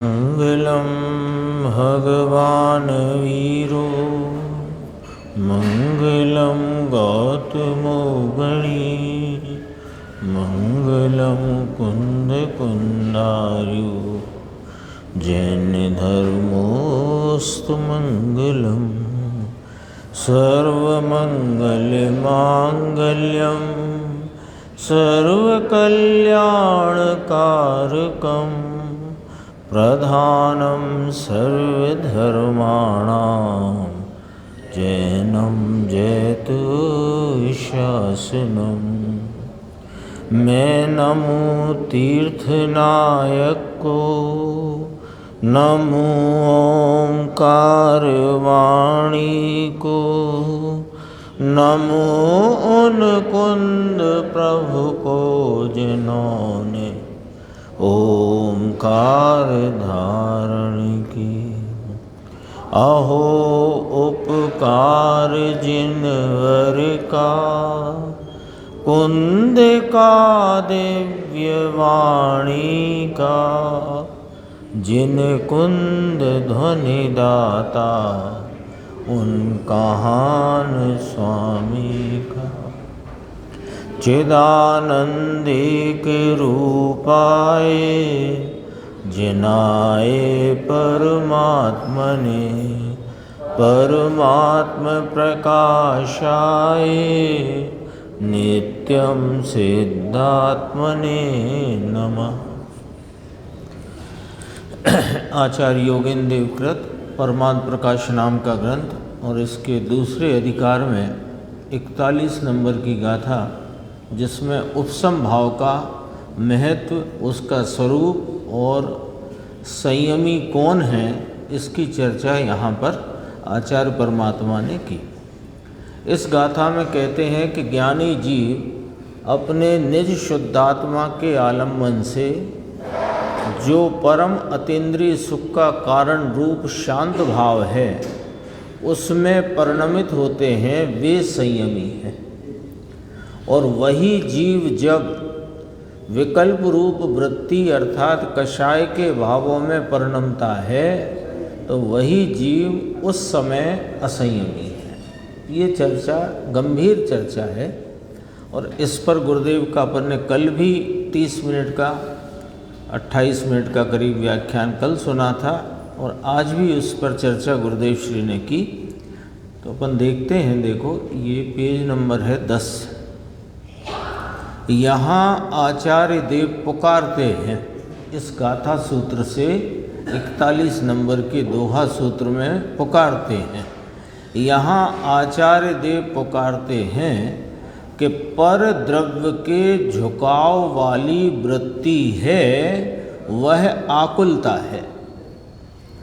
मंगलम भगवान वीरो मंगलम गौतमो गणी मंगलम कुंद कुंदार्यो जैन धर्मोस्तु मंगलम सर्वमंगल मांगल्यम सर्वकल्याणकारकम प्रधानं सर्वधर्माणां जैनं जयतु शासनम्। मैं नमो तीर्थनायक को, नमो ओंकार वाणी को, नमो उन कुंद प्रभु को जिन्होंने ओंकार धारण की। अहो उपकार जिनवर का, कुंद का दिव्य वाणी का, जिन कुंद ध्वनि दाता उन कहान स्वामी का। चिदानंदिक रूपाए जिनाए परमात्मने, परमात्म प्रकाशाय नित्यं सिद्धात्मने नमः। आचार्य योगेंद्र देवकृत परमात्म प्रकाश नाम का ग्रंथ और इसके दूसरे अधिकार में 41 नंबर की गाथा, जिसमें उपसम भाव का महत्व, उसका स्वरूप और संयमी कौन है, इसकी चर्चा यहाँ पर आचार्य परमात्मा ने की। इस गाथा में कहते हैं कि ज्ञानी जीव अपने निज शुद्धात्मा के आलम्बन से जो परम अतीन्द्रिय सुख का कारण रूप शांत भाव है, उसमें परिणमित होते हैं, वे संयमी हैं। और वही जीव जब विकल्प रूप वृत्ति अर्थात कषाय के भावों में परिणमता है, तो वही जीव उस समय असंयमी है। ये चर्चा गंभीर चर्चा है और इस पर गुरुदेव का अपन ने कल भी 30 मिनट का 28 मिनट का करीब व्याख्यान कल सुना था और आज भी उस पर चर्चा गुरुदेव श्री ने की। तो अपन देखते हैं, देखो ये पेज नंबर है 10। यहाँ आचार्य देव पुकारते हैं इस गाथा सूत्र से 41 नंबर के दोहा सूत्र में पुकारते हैं। यहाँ आचार्य देव पुकारते हैं कि पर द्रव्य के झुकाव वाली वृत्ति है, वह आकुलता है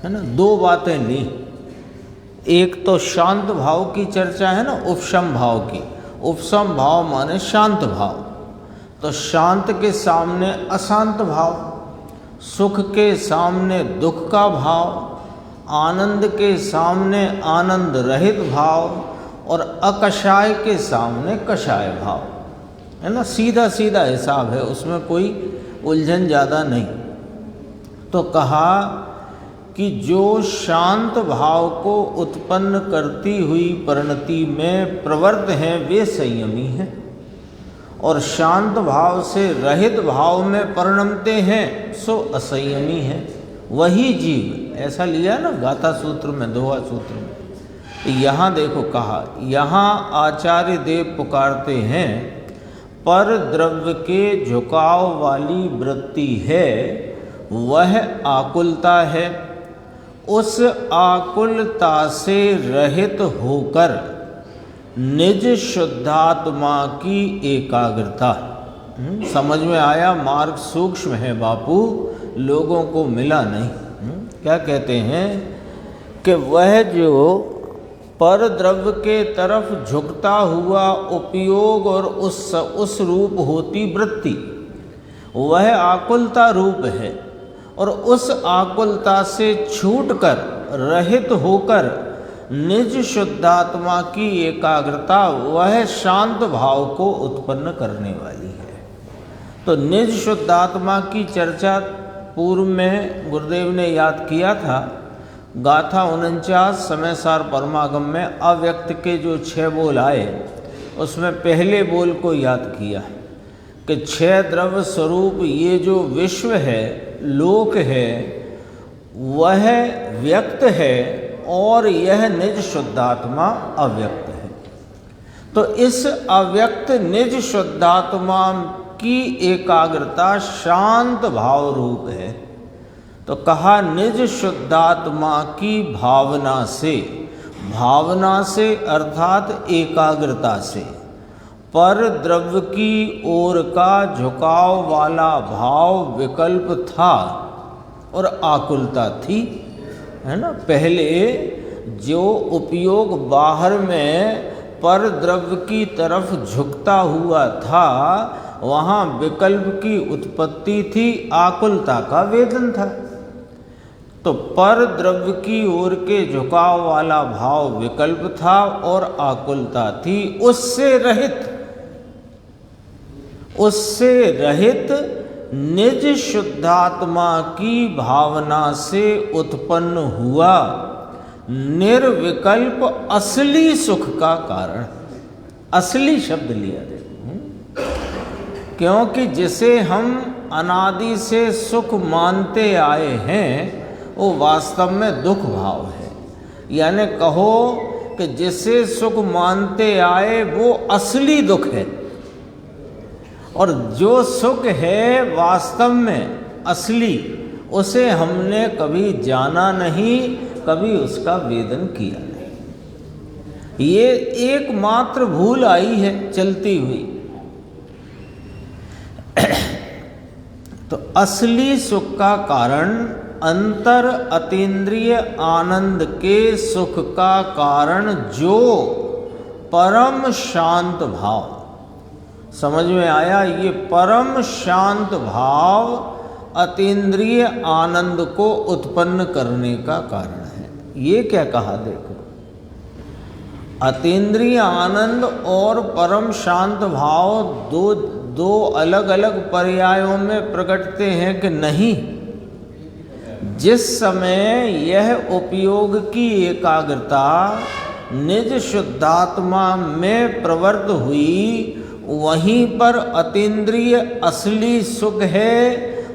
ना। दो बातें नहीं, एक तो शांत भाव की चर्चा है ना, उपशम भाव की। उपशम भाव माने शांत भाव, तो शांत के सामने अशांत भाव, सुख के सामने दुख का भाव, आनंद के सामने आनंद रहित भाव और अकषाय के सामने कषाय भाव, है ना। सीधा सीधा हिसाब है, उसमें कोई उलझन ज़्यादा नहीं। तो कहा कि जो शांत भाव को उत्पन्न करती हुई परिणति में प्रवृत्त हैं, वे संयमी हैं, और शांत भाव से रहित भाव में परिणमते हैं, सो असंयमी हैं। वही जीव, ऐसा लिया ना गाथा सूत्र में, दोहा सूत्र में। यहाँ देखो कहा, यहाँ आचार्य देव पुकारते हैं पर द्रव्य के झुकाव वाली वृत्ति है, वह आकुलता है। उस आकुलता से रहित होकर निज शुद्धात्मा की एकाग्रता। समझ में आया? मार्ग सूक्ष्म है बापू, लोगों को मिला नहीं। क्या कहते हैं कि वह जो पर द्रव्य के तरफ झुकता हुआ उपयोग और उस रूप होती वृत्ति, वह आकुलता रूप है। और उस आकुलता से छूटकर रहित होकर निज शुद्धात्मा की एकाग्रता, वह शांत भाव को उत्पन्न करने वाली है। तो निज शुद्धात्मा की चर्चा पूर्व में गुरुदेव ने याद किया था, गाथा 49 समय सार परमागम में अव्यक्त के जो 6 बोल आए, उसमें पहले बोल को याद किया कि 6 द्रव्य स्वरूप ये जो विश्व है, लोक है, वह व्यक्त है और यह निज शुद्धात्मा अव्यक्त है। तो इस अव्यक्त निज शुद्धात्मा की एकाग्रता शांत भाव रूप है। तो कहा निज शुद्धात्मा की भावना से अर्थात एकाग्रता से पर द्रव्य की ओर का झुकाव वाला भाव विकल्प था और आकुलता थी, है ना। पहले जो उपयोग बाहर में पर द्रव्य की तरफ झुकता हुआ था, वहाँ विकल्प की उत्पत्ति थी, आकुलता का वेदन था। तो पर द्रव्य की ओर के झुकाव वाला भाव विकल्प था और आकुलता थी। उससे रहित निज शुद्धात्मा की भावना से उत्पन्न हुआ निर्विकल्प असली सुख का कारण। असली शब्द लिया देखो, क्योंकि जिसे हम अनादि से सुख मानते आए हैं वो वास्तव में दुख भाव है। यानी कहो कि जिसे सुख मानते आए वो असली दुख है, और जो सुख है वास्तव में असली, उसे हमने कभी जाना नहीं, कभी उसका वेदन किया नहीं। ये एकमात्र भूल आई है चलती हुई। तो असली सुख का कारण अंतर अतीन्द्रिय आनंद के सुख का कारण जो परम शांत भाव, समझ में आया? ये परम शांत भाव अतीन्द्रिय आनंद को उत्पन्न करने का कारण है। ये क्या कहा देखो, अतीन्द्रिय आनंद और परम शांत भाव दो अलग अलग पर्यायों में प्रकटते हैं कि नहीं। जिस समय यह उपयोग की एकाग्रता निज शुद्धात्मा में प्रवृत्त हुई, वहीं पर अतीन्द्रिय असली सुख है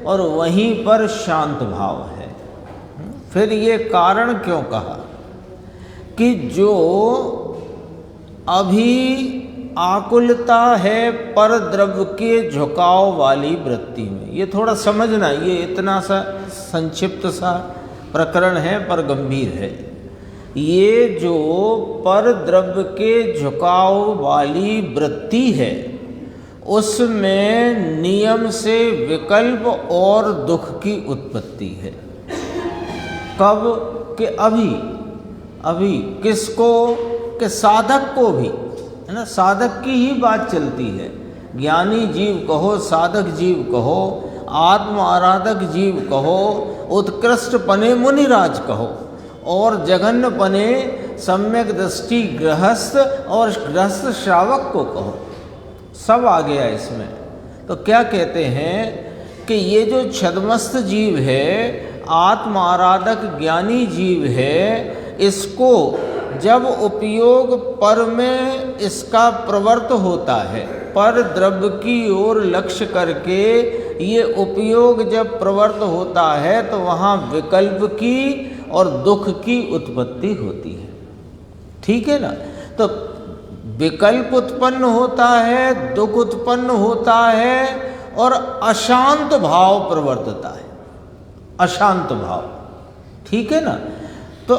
और वहीं पर शांत भाव है। फिर ये कारण क्यों कहा कि जो अभी आकुलता है पर द्रव्य के झुकाव वाली वृत्ति में। ये थोड़ा समझना, ये इतना सा संक्षिप्त सा प्रकरण है पर गंभीर है। ये जो पर द्रव्य के झुकाव वाली वृत्ति है, उसमें नियम से विकल्प और दुख की उत्पत्ति है। कब? कि अभी किसको? कि साधक को भी, है ना। साधक की ही बात चलती है। ज्ञानी जीव कहो, साधक जीव कहो, आत्म आराधक जीव कहो, उत्कृष्ट पने मुनिराज कहो, और जघन्य पने सम्यक दृष्टि गृहस्थ और गृहस्थ श्रावक को कहो, सब आ गया इसमें। तो क्या कहते हैं कि ये जो छद्मस्त जीव है, आत्म आराधक ज्ञानी जीव है, इसको जब उपयोग पर में इसका प्रवृत्त होता है, पर द्रव्य की ओर लक्ष्य करके ये उपयोग जब प्रवृत्त होता है, तो वहाँ विकल्प की और दुख की उत्पत्ति होती है। ठीक है ना। तो विकल्प उत्पन्न होता है, दुख उत्पन्न होता है और अशांत भाव प्रवर्तता है, अशांत भाव। ठीक है ना। तो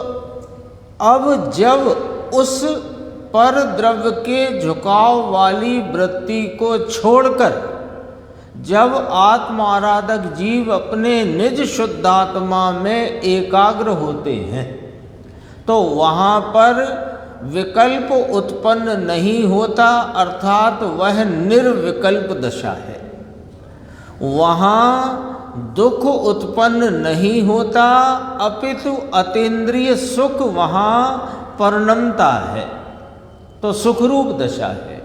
अब जब उस पर द्रव्य के झुकाव वाली वृत्ति को छोड़कर जब आत्म आराधक जीव अपने निज शुद्धात्मा में एकाग्र होते हैं, तो वहाँ पर विकल्प उत्पन्न नहीं होता, अर्थात वह निर्विकल्प दशा है। वहाँ दुख उत्पन्न नहीं होता, अपितु अतीन्द्रिय सुख वहाँ परिणमता है, तो सुखरूप दशा है।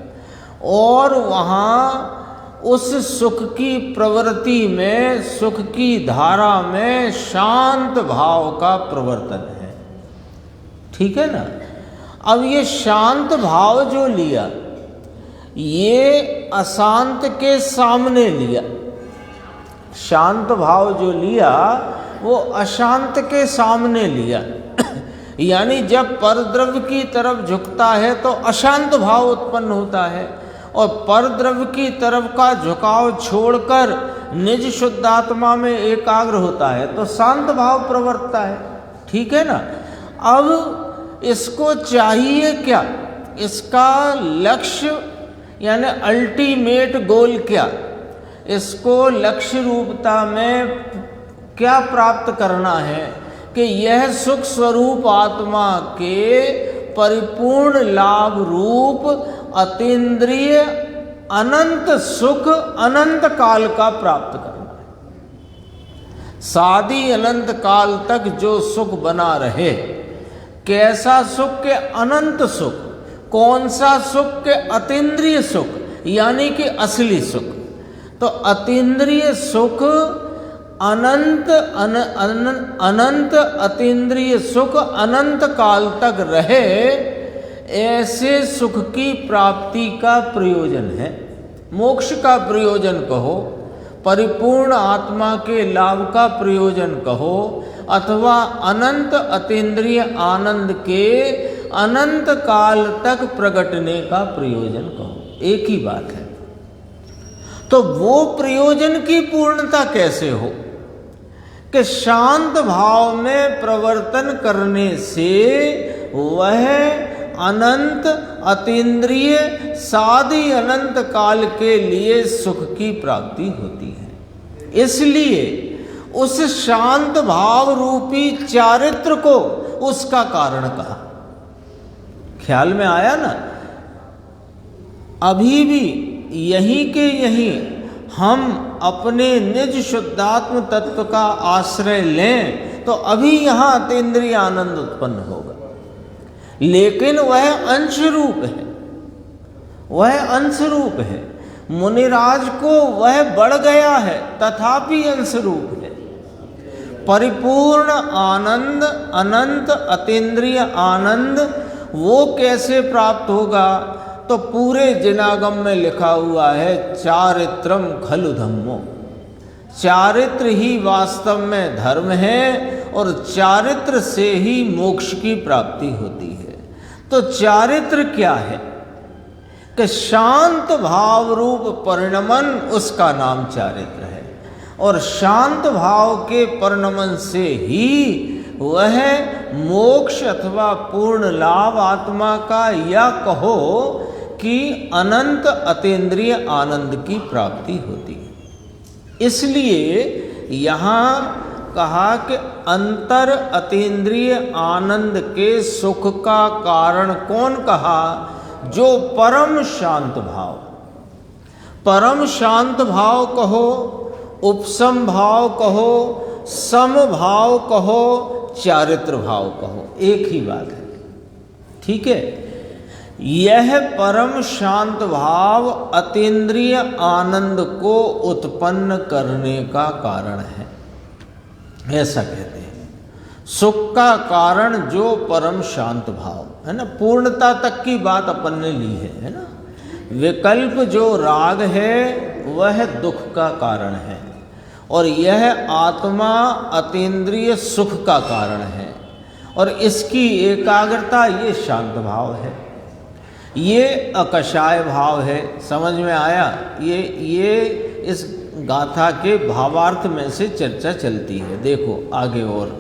और वहाँ उस सुख की प्रवृत्ति में, सुख की धारा में शांत भाव का प्रवर्तन है। ठीक है ना। अब ये शांत भाव जो लिया, ये अशांत के सामने लिया। शांत भाव जो लिया वो अशांत के सामने लिया। यानी जब परद्रव्य की तरफ झुकता है तो अशांत भाव उत्पन्न होता है, और परद्रव्य की तरफ का झुकाव छोड़कर निज शुद्धात्मा में एकाग्र होता है तो शांत भाव प्रवर्तता है। ठीक है ना। अब इसको चाहिए क्या, इसका लक्ष्य यानी अल्टीमेट गोल क्या, इसको लक्ष्य रूपता में क्या प्राप्त करना है कि यह सुख स्वरूप आत्मा के परिपूर्ण लाभ रूप अतीन्द्रिय अनंत सुख अनंत काल का प्राप्त करना है। सादी अनंत काल तक जो सुख बना रहे, कैसा सुख के अनंत सुख, कौन सा सुख के अतीन्द्रिय सुख यानी कि असली सुख। तो अतीन्द्रिय सुख अनंत अनंत अतीन्द्रिय सुख अनंत काल तक रहे, ऐसे सुख की प्राप्ति का प्रयोजन है। मोक्ष का प्रयोजन कहो, परिपूर्ण आत्मा के लाभ का प्रयोजन कहो, अथवा अनंत अतीन्द्रिय आनंद के अनंत काल तक प्रगटने का प्रयोजन कहो, एक ही बात है। तो वो प्रयोजन की पूर्णता कैसे हो कि शांत भाव में प्रवर्तन करने से वह अनंत अतीन्द्रिय सादी अनंत काल के लिए सुख की प्राप्ति होती है। इसलिए उस शांत भाव रूपी चारित्र को उसका कारण कहा। ख्याल में आया ना। अभी भी यहीं के यहीं हम अपने निज शुद्धात्म तत्व का आश्रय लें तो अभी यहाँ अतीन्द्रिय आनंद उत्पन्न होगा, लेकिन वह अंश रूप है, वह अंश रूप है। मुनिराज को वह बढ़ गया है तथापि अंश रूप है। परिपूर्ण आनंद अनंत अतीन्द्रिय आनंद वो कैसे प्राप्त होगा, तो पूरे जिनागम में लिखा हुआ है चारित्रम खलु धम्मो। चारित्र ही वास्तव में धर्म है और चारित्र से ही मोक्ष की प्राप्ति होती है। तो चारित्र क्या है कि शांत भाव रूप परिणमन, उसका नाम चारित्र है। और शांत भाव के परिणमन से ही वह मोक्ष अथवा पूर्ण लाभ आत्मा का, या कहो कि अनंत अतीन्द्रिय आनंद की प्राप्ति होती है। इसलिए यहाँ कहा कि अंतर अतीन्द्रिय आनंद के सुख का कारण कौन कहा, जो परम शांत भाव, परम शांत भाव कहो, उपसम भाव कहो, सम भाव कहो, चारित्र भाव कहो, एक ही बात है। ठीक है। यह परम शांत भाव अतीन्द्रिय आनंद को उत्पन्न करने का कारण है, ऐसा कहते हैं। सुख का कारण जो परम शांत भाव है ना, पूर्णता तक की बात अपन ने ली है ना। विकल्प जो राग है वह दुख का कारण है, और यह आत्मा अतीन्द्रिय सुख का कारण है, और इसकी एकाग्रता ये शांत भाव है, ये अकषाय भाव है। समझ में आया। ये इस गाथा के भावार्थ में से चर्चा चलती है। देखो आगे और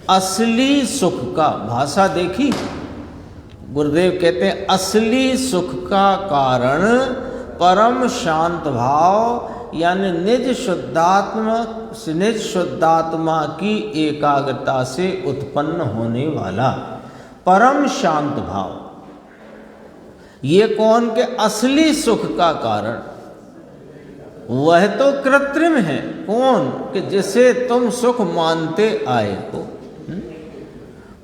असली सुख का भाषा देखी। गुरुदेव कहते हैं असली सुख का कारण परम शांत भाव यानी निज शुद्धात्मा की एकाग्रता से उत्पन्न होने वाला परम शांत भाव। ये कौन के असली सुख का कारण, वह तो कृत्रिम है। कौन कि जिसे तुम सुख मानते आए हो।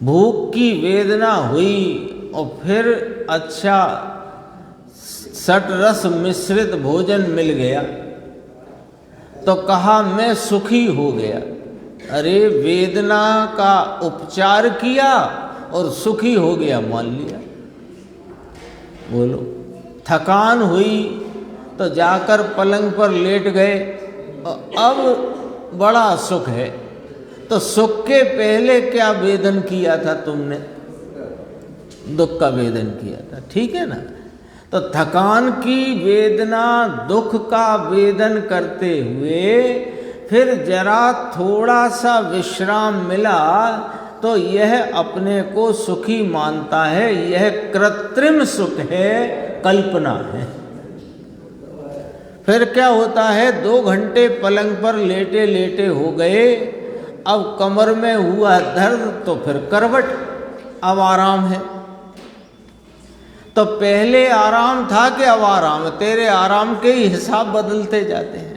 भूख की वेदना हुई और फिर अच्छा सट रस मिश्रित भोजन मिल गया तो कहा मैं सुखी हो गया। अरे वेदना का उपचार किया और सुखी हो गया मान लिया। बोलो, थकान हुई तो जाकर पलंग पर लेट गए और अब बड़ा सुख है। तो सुख के पहले क्या वेदन किया था तुमने? दुख का वेदन किया था, ठीक है ना। तो थकान की वेदना, दुख का वेदन करते हुए फिर जरा थोड़ा सा विश्राम मिला तो यह अपने को सुखी मानता है। यह कृत्रिम सुख है, कल्पना है। फिर क्या होता है, 2 घंटे पलंग पर लेटे लेटे हो गए, अब कमर में हुआ दर्द तो फिर करवट, अब आराम है। तो पहले आराम था कि अब आराम है? तेरे आराम के ही हिसाब बदलते जाते हैं।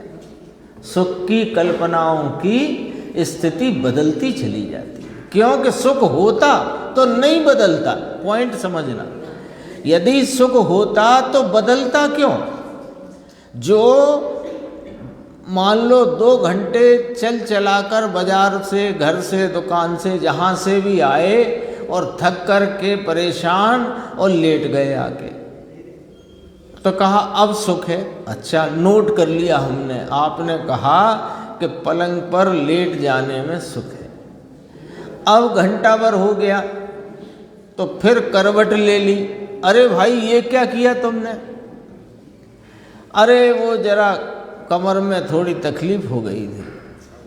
सुख की कल्पनाओं की स्थिति बदलती चली जाती है, क्योंकि सुख होता तो नहीं बदलता। पॉइंट समझना, यदि सुख होता तो बदलता क्यों? जो मान लो 2 घंटे चल चलाकर बाजार से, घर से, दुकान से, जहाँ से भी आए और थक कर के परेशान और लेट गए आके, तो कहा अब सुख है। अच्छा, नोट कर लिया हमने, आपने कहा कि पलंग पर लेट जाने में सुख है। अब घंटा भर हो गया तो फिर करवट ले ली। अरे भाई ये क्या किया तुमने? अरे वो जरा कमर में थोड़ी तकलीफ हो गई थी।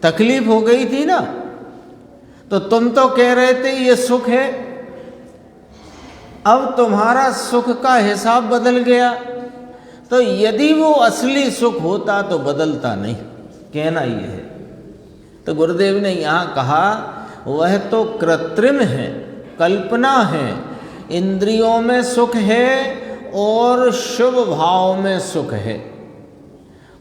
तकलीफ हो गई थी ना, तो तुम तो कह रहे थे ये सुख है। अब तुम्हारा सुख का हिसाब बदल गया। तो यदि वो असली सुख होता तो बदलता नहीं, कहना ये है। तो गुरुदेव ने यहाँ कहा वह तो कृत्रिम है, कल्पना है। इंद्रियों में सुख है और शुभ भाव में सुख है।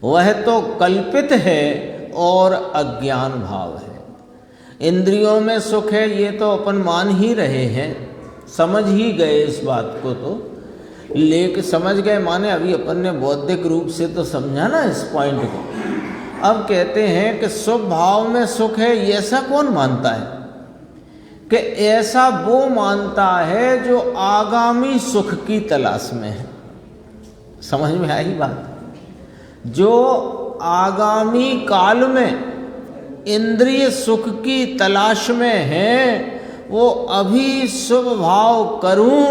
वह तो कल्पित है और अज्ञान भाव है। इंद्रियों में सुख है ये तो अपन मान ही रहे हैं, समझ ही गए इस बात को। तो लेके समझ गए माने अभी अपन ने बौद्धिक रूप से तो समझा ना इस पॉइंट को। अब कहते हैं कि शुभ भाव में सुख है, ये ऐसा कौन मानता है? कि ऐसा वो मानता है जो आगामी सुख की तलाश में है। समझ में आई बात? जो आगामी काल में इंद्रिय सुख की तलाश में है, वो अभी शुभ भाव करूं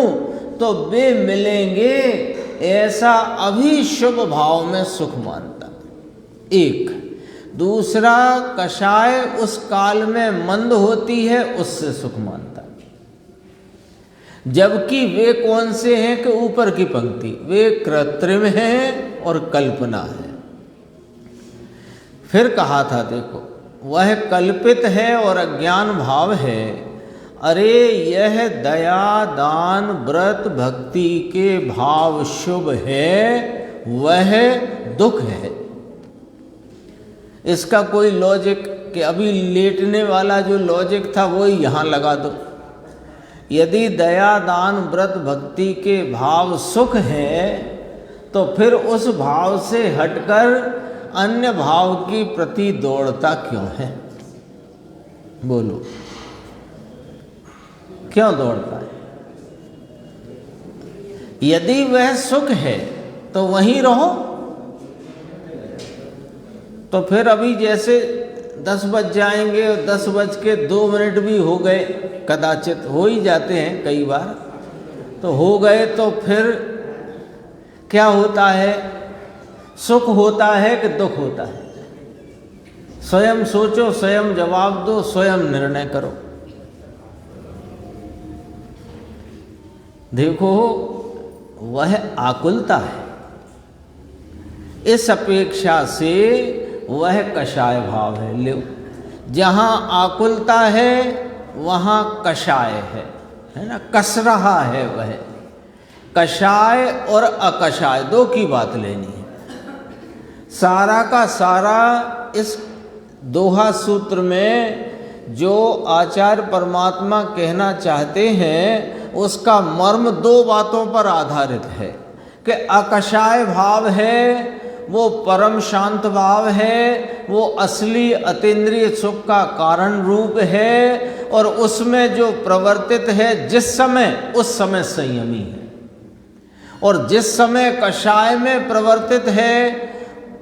तो वे मिलेंगे, ऐसा अभी शुभ भाव में सुख मानता। एक दूसरा, कषाय उस काल में मंद होती है, उससे सुख मानता। जबकि वे कौन से हैं कि ऊपर की पंक्ति, वे कृत्रिम हैं और कल्पना है। फिर कहा था देखो, वह कल्पित है और अज्ञान भाव है। अरे यह दया, दान, व्रत, भक्ति के भाव शुभ है, वह दुख है। इसका कोई लॉजिक कि अभी लेटने वाला जो लॉजिक था वो यहाँ लगा दो। यदि दया, दान, व्रत, भक्ति के भाव सुख है तो फिर उस भाव से हटकर अन्य भाव की प्रति दौड़ता क्यों है? बोलो, क्यों दौड़ता है? यदि वह सुख है तो वहीं रहो। तो फिर अभी जैसे 10 बज जाएंगे और 10:02 भी हो गए, कदाचित हो ही जाते हैं कई बार, तो हो गए तो फिर क्या होता है? सुख होता है कि दुख होता है? स्वयं सोचो, स्वयं जवाब दो, स्वयं निर्णय करो। देखो, वह आकुलता है, इस अपेक्षा से वह कषाय भाव है। ले, जहाँ आकुलता है वहाँ कषाय है ना, कस रहा है वह। कषाय और अकषाय दो की बात लेनी है। सारा का सारा इस दोहा सूत्र में जो आचार्य परमात्मा कहना चाहते हैं उसका मर्म 2 बातों पर आधारित है कि अकषाय भाव है, वो परम शांत भाव है, वो असली अतीन्द्रिय सुख का कारण रूप है, और उसमें जो प्रवर्तित है जिस समय, उस समय संयमी है। और जिस समय कषाय में प्रवर्तित है,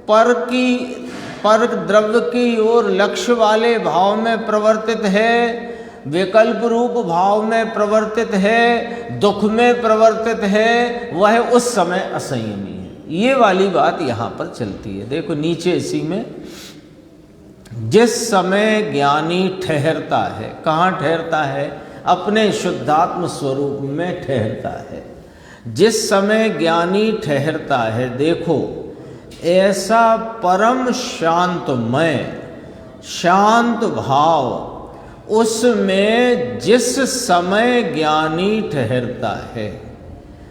पर द्रव्य की ओर लक्ष्य वाले भाव में प्रवर्तित है, विकल्प रूप भाव में प्रवर्तित है, दुख में प्रवर्तित है, वह उस समय असंयमी है। ये वाली बात यहाँ पर चलती है। देखो नीचे इसी में, जिस समय ज्ञानी ठहरता है, कहाँ ठहरता है? अपने शुद्धात्म स्वरूप में ठहरता है। जिस समय ज्ञानी ठहरता है, देखो ऐसा परम शांतमय शांत भाव उसमें जिस समय ज्ञानी ठहरता है,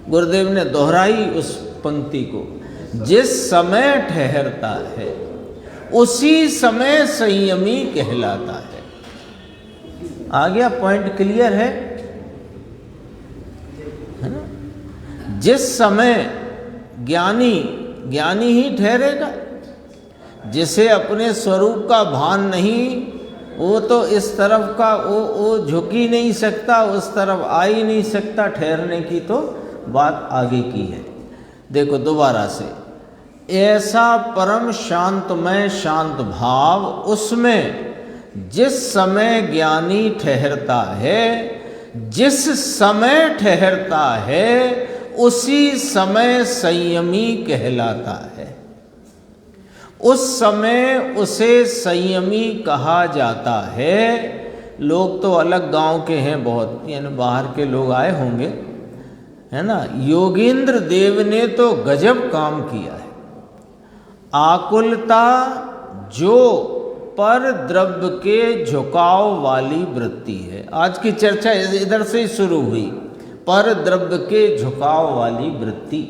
गुरुदेव ने दोहराई उस पंक्ति को, जिस समय ठहरता है उसी समय संयमी कहलाता है। आ गया पॉइंट? क्लियर है ना? जिस समय ज्ञानी ही ठहरेगा। जिसे अपने स्वरूप का भान नहीं, वो तो इस तरफ का वो झुक ही नहीं सकता, उस तरफ आ ही नहीं सकता। ठहरने की तो बात आगे की है। देखो दोबारा से, ऐसा परम शांतमय शांत भाव उसमें जिस समय ज्ञानी ठहरता है, जिस समय ठहरता है उसी समय संयमी कहलाता है। उस समय उसे संयमी कहा जाता है। लोग तो अलग गांव के हैं बहुत, यानी बाहर के लोग आए होंगे, है ना। योगेंद्र देव ने तो गजब काम किया है। आकुलता जो पर द्रव्य के झुकाव वाली वृत्ति है। आज की चर्चा इधर से ही शुरू हुई, पर द्रव्य के झुकाव वाली वृत्ति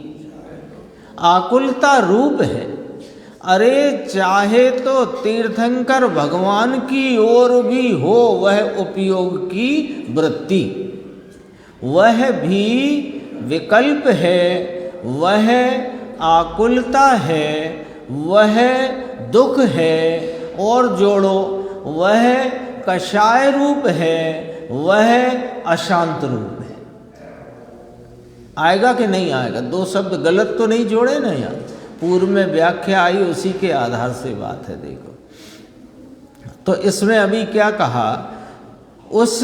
आकुलता रूप है। अरे चाहे तो तीर्थंकर भगवान की ओर भी हो वह उपयोग की वृत्ति, वह भी विकल्प है, वह आकुलता है, वह दुख है, और जोड़ो वह कषाय रूप है, वह अशांत रूप है। आएगा कि नहीं आएगा? दो शब्द गलत तो नहीं जोड़े ना यार। पूर्व में व्याख्या आई, उसी के आधार से बात है। देखो तो इसमें अभी क्या कहा, उस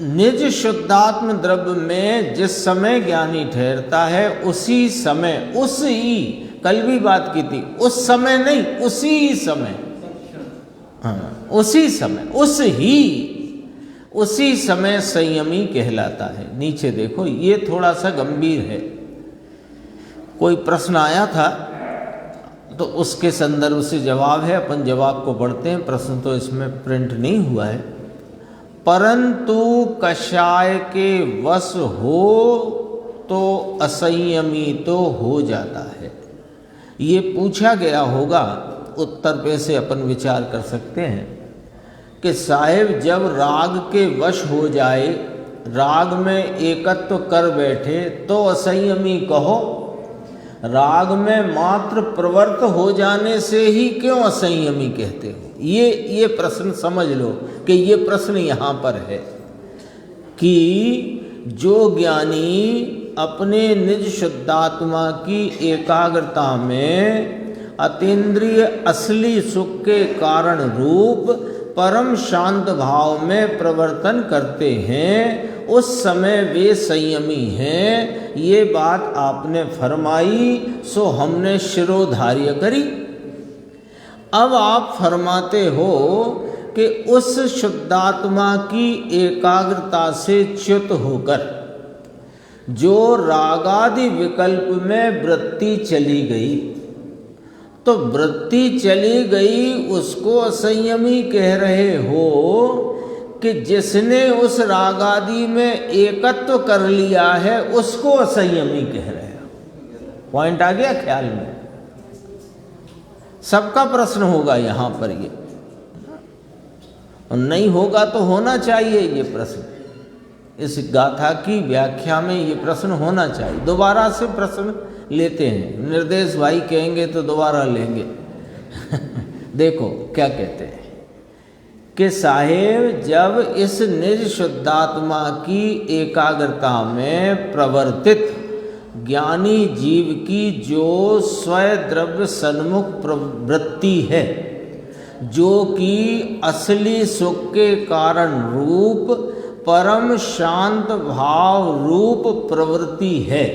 निज शुद्धात्म द्रव्य में जिस समय ज्ञानी ठहरता है उसी समय, उसी, कल भी बात की थी, उस समय नहीं, उसी समय, हाँ उसी समय, उसी समय संयमी कहलाता है। नीचे देखो, ये थोड़ा सा गंभीर है। कोई प्रश्न आया था तो उसके संदर्भ से जवाब है, अपन जवाब को पढ़ते हैं। प्रश्न तो इसमें प्रिंट नहीं हुआ है। परंतु कषाय के वश हो तो असंयमी तो हो जाता है। ये पूछा गया होगा, उत्तर पे से अपन विचार कर सकते हैं कि साहेब जब राग के वश हो जाए, राग में एकत्व कर बैठे तो असंयमी कहो, राग में मात्र प्रवृत्त हो जाने से ही क्यों असंयमी कहते हो? ये प्रश्न समझ लो कि ये प्रश्न यहाँ पर है कि जो ज्ञानी अपने निज शुद्धात्मा की एकाग्रता में अतीन्द्रिय असली सुख के कारण रूप परम शांत भाव में प्रवर्तन करते हैं, उस समय वे संयमी हैं। ये बात आपने फरमाई, सो हमने शिरोधार्य करी। अब आप फरमाते हो कि उस शुद्धात्मा की एकाग्रता से च्युत होकर जो रागादि विकल्प में वृत्ति चली गई, तो वृत्ति चली गई उसको असंयमी कह रहे हो कि जिसने उस रागादि में एकत्व कर लिया है उसको असंयमी कह रहे हो। पॉइंट आ गया ख्याल में? सबका प्रश्न होगा यहाँ पर ये, और नहीं होगा तो होना चाहिए ये प्रश्न। इस गाथा की व्याख्या में ये प्रश्न होना चाहिए। दोबारा से प्रश्न लेते हैं, निर्देश भाई कहेंगे तो दोबारा लेंगे। देखो क्या कहते हैं कि साहेब जब इस निज शुद्धात्मा की एकाग्रता में प्रवर्तित ज्ञानी जीव की जो स्वद्रव्य सन्मुख प्रवृत्ति है, जो कि असली सुख के कारण रूप परम शांत भाव रूप प्रवृत्ति है,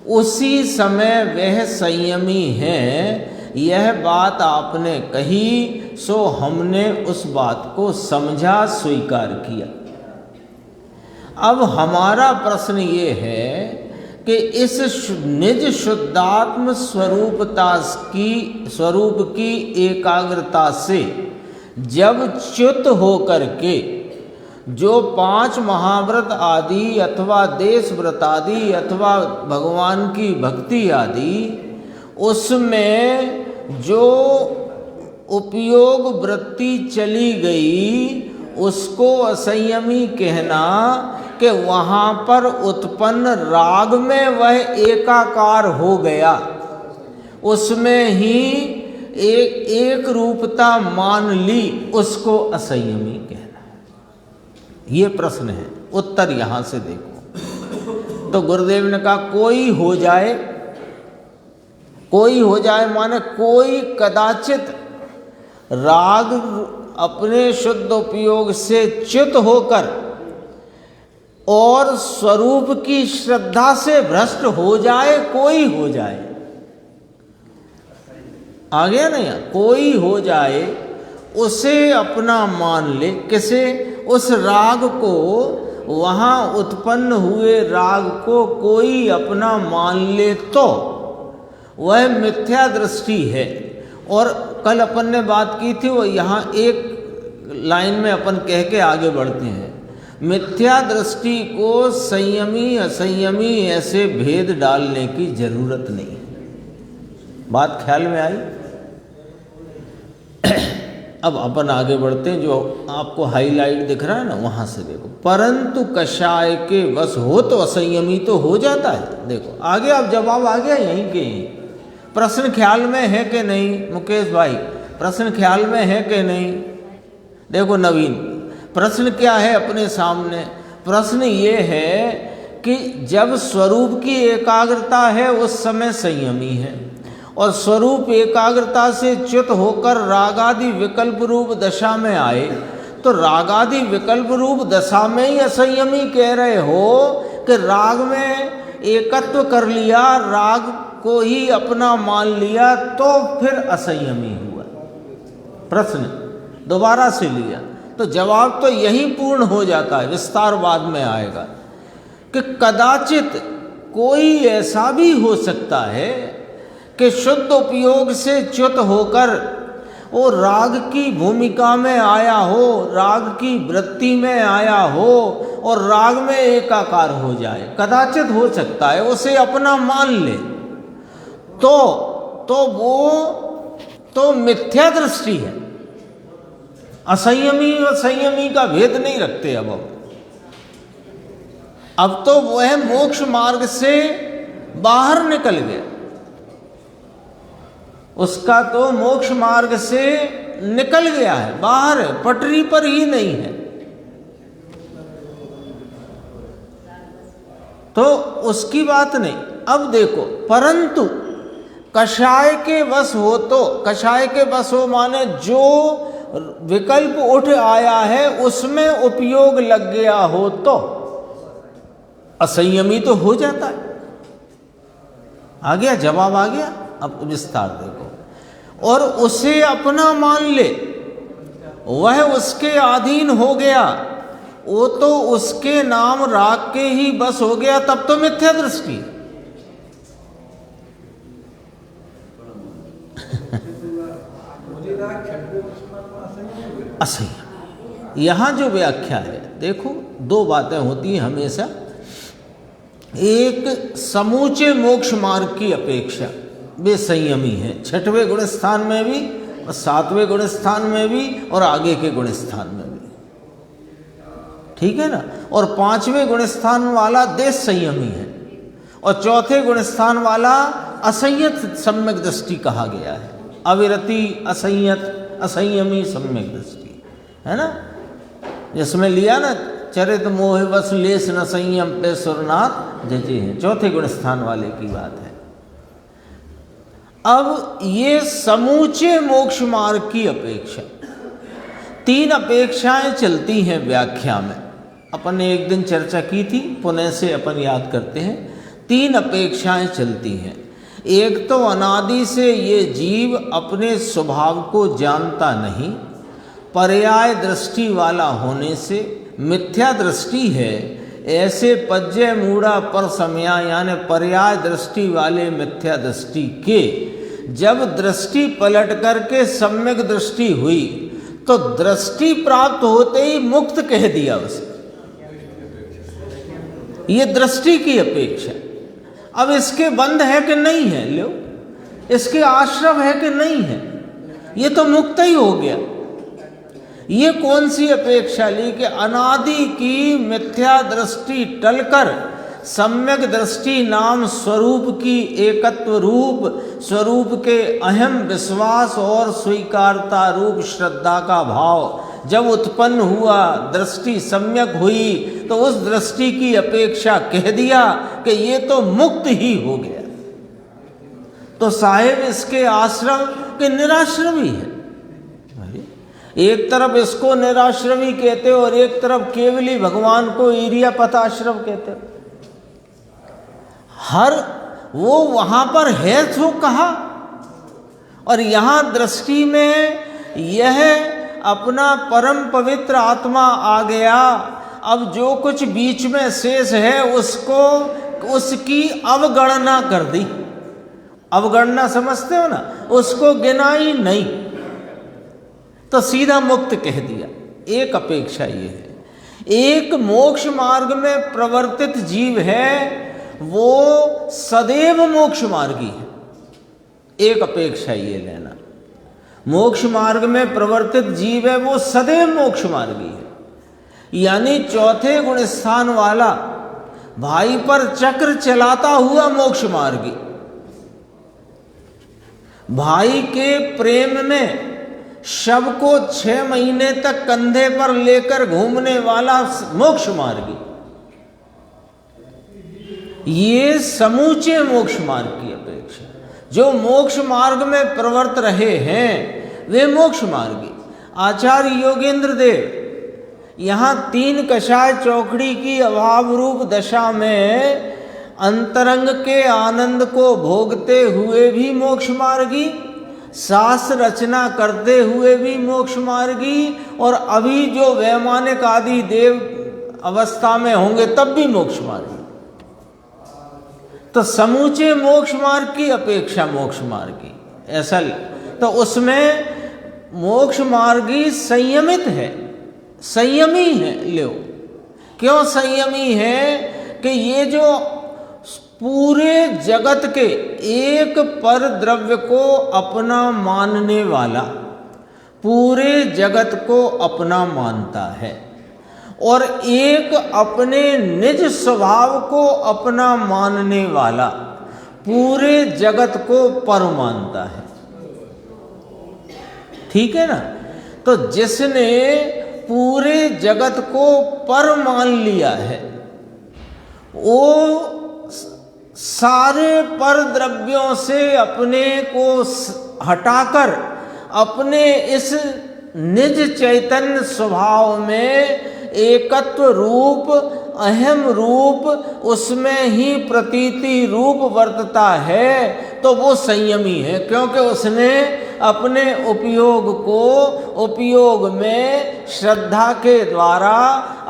उसी समय वह संयमी है। यह बात आपने कही सो हमने उस बात को समझा, स्वीकार किया। अब हमारा प्रश्न ये है कि इस निज शुद्धात्म स्वरूप की एकाग्रता से जब च्युत होकर के जो 5 महाव्रत आदि अथवा देश व्रत आदि अथवा भगवान की भक्ति आदि उसमें जो उपयोग वृत्ति चली गई उसको असंयमी कहना कि वहाँ पर उत्पन्न राग में वह एकाकार हो गया, उसमें ही एक रूपता मान ली, उसको असंयमी कहना। ये प्रश्न है, उत्तर यहाँ से देखो। तो गुरुदेव ने कहा कोई हो जाए माने कोई कदाचित राग अपने शुद्ध उपयोग से च्युत होकर और स्वरूप की श्रद्धा से भ्रष्ट हो जाए, कोई हो जाए, आ गया नहीं, कोई हो जाए, उसे अपना मान ले। किसे? उस राग को, वहाँ उत्पन्न हुए राग को कोई अपना मान ले तो वह मिथ्या दृष्टि है। और कल अपन ने बात की थी, वो यहाँ एक लाइन में अपन कह के आगे बढ़ते हैं। मिथ्या दृष्टि को संयमी असंयमी ऐसे भेद डालने की जरूरत नहीं। बात ख्याल में आई? अब अपन आगे बढ़ते हैं, जो आपको हाईलाइट दिख रहा है ना, वहां से देखो। परंतु कषाय के वश हो तो असंयमी तो हो जाता है। देखो आगे अब जवाब आ गया यहीं के। प्रश्न ख्याल में है कि नहीं मुकेश भाई? प्रश्न ख्याल में है कि नहीं? देखो नवीन, प्रश्न क्या है अपने सामने? प्रश्न ये है कि जब स्वरूप की एकाग्रता है उस समय संयमी है, और स्वरूप एकाग्रता से च्युत होकर रागादि विकल्प रूप दशा में आए तो रागादि विकल्प रूप दशा में ही असंयमी कह रहे हो कि राग में एकत्व कर लिया, राग को ही अपना मान लिया तो फिर असंयमी हुआ। प्रश्न दोबारा से लिया तो जवाब तो यही पूर्ण हो जाता है, विस्तार बाद में आएगा कि कदाचित कोई ऐसा भी हो सकता है कि शुद्ध उपयोग से च्युत होकर वो राग की भूमिका में आया हो, राग की वृत्ति में आया हो और राग में एकाकार हो जाए, कदाचित हो सकता है, उसे अपना मान ले तो वो तो मिथ्या दृष्टि है। असंयमी और संयमी का भेद नहीं रखते। अब तो वह मोक्ष मार्ग से बाहर निकल गया, उसका तो मोक्ष मार्ग से निकल गया है, बाहर है, पटरी पर ही नहीं है। तो उसकी बात नहीं। अब देखो, परंतु कषाय के वश हो तो, कषाय के वश हो माने जो विकल्प उठ आया है उसमें उपयोग लग गया हो तो असंयमी तो हो जाता है। आ गया जवाब? आ गया? अब विस्तार देखो। और उसे अपना मान ले, वह उसके अधीन हो गया, वो तो उसके नाम राग के ही बस हो गया, तब तो मिथ्या दृष्टि। असंयम। यहाँ जो व्याख्या है देखो, दो बातें होती हैं हमेशा। एक, समूचे मोक्ष मार्ग की अपेक्षा वे संयमी है, 6वें गुण स्थान में भी और 7वें गुण स्थान में भी और आगे के गुण स्थान में भी, ठीक है ना। और 5वें गुण स्थान वाला देश संयमी है, और चौथे गुण स्थान वाला असंयत सम्यक दृष्टि कहा गया है। अविरति, असंयत, असंयमी सम्यक दृष्टि, है ना, जिसमें लिया ना चरित मोह वश लेस न संयम पे सुरनाथ जजे हैं, चौथे गुण स्थान वाले की बात है। अब ये समूचे मोक्ष मार्ग की अपेक्षा, तीन अपेक्षाएं चलती हैं व्याख्या में। अपन ने एक दिन चर्चा की थी, पुनः से अपन याद करते हैं। तीन अपेक्षाएं चलती हैं। एक तो अनादि से ये जीव अपने स्वभाव को जानता नहीं, पर्याय दृष्टि वाला होने से मिथ्या दृष्टि है। ऐसे पज्य मूढ़ा पर समया, यानी पर्याय दृष्टि वाले मिथ्या दृष्टि के जब दृष्टि पलट करके सम्यक दृष्टि हुई तो दृष्टि प्राप्त होते ही मुक्त कह दिया उसे। ये दृष्टि की अपेक्षा। अब इसके बंध है कि नहीं है, लो, इसके आश्रव है कि नहीं है, ये तो मुक्त ही हो गया। ये कौन सी अपेक्षा ली कि अनादि की मिथ्या दृष्टि टलकर सम्यक दृष्टि नाम स्वरूप की एकत्व रूप, स्वरूप के अहम विश्वास और स्वीकारता रूप श्रद्धा का भाव जब उत्पन्न हुआ, दृष्टि सम्यक हुई, तो उस दृष्टि की अपेक्षा कह दिया कि ये तो मुक्त ही हो गया। तो साहेब इसके आश्रम के निराश्रमी है। एक तरफ इसको निराश्रमी कहते हो और एक तरफ केवली भगवान को ईरिया पताश्रम कहते हो। हर वो वहां पर है तो कहा, और यहां दृष्टि में यह अपना परम पवित्र आत्मा आ गया। अब जो कुछ बीच में शेष है उसको, उसकी अवगणना कर दी। अवगणना समझते हो ना, उसको गिनाई नहीं, तो सीधा मुक्त कह दिया। एक अपेक्षा ये है। एक मोक्ष मार्ग में प्रवर्तित जीव है, वो सदैव मोक्ष मार्गी है। एक अपेक्षा ये लेना, मोक्ष मार्ग में प्रवर्तित जीव है वो सदैव मोक्ष मार्गी है। यानी चौथे गुण स्थान वाला भाई पर चक्र चलाता हुआ मोक्ष मार्गी, भाई के प्रेम में शव को 6 महीने तक कंधे पर लेकर घूमने वाला मोक्ष मार्गी, ये समूचे मोक्ष मार्ग की अपेक्षा। जो मोक्ष मार्ग में प्रवर्त रहे हैं वे मोक्ष मार्गी। आचार्य योगेंद्र देव यहाँ 3 कषाय चौकड़ी की अभाव रूप दशा में अंतरंग के आनंद को भोगते हुए भी मोक्ष मार्गी, शास्त्र रचना करते हुए भी मोक्ष मार्गी, और अभी जो वैमानिक आदि देव अवस्था में होंगे तब भी मोक्ष मार्गी। तो समूचे मोक्ष मार्ग की अपेक्षा मोक्ष मार्गी, ऐसा तो उसमें मोक्ष मार्गी संयमित है, संयमी है। लो, क्यों संयमी है कि ये जो पूरे जगत के एक पर द्रव्य को अपना मानने वाला, पूरे जगत को अपना मानता है, और एक अपने निज स्वभाव को अपना मानने वाला पूरे जगत को पर मानता है। ठीक है ना। तो जिसने पूरे जगत को पर मान लिया है वो सारे पर द्रव्यों से अपने को हटाकर अपने इस निज चैतन्य स्वभाव में एकत्व रूप, अहम रूप, उसमें ही प्रतीति रूप वर्तता है, तो वो संयमी है। क्योंकि उसने अपने उपयोग को उपयोग में श्रद्धा के द्वारा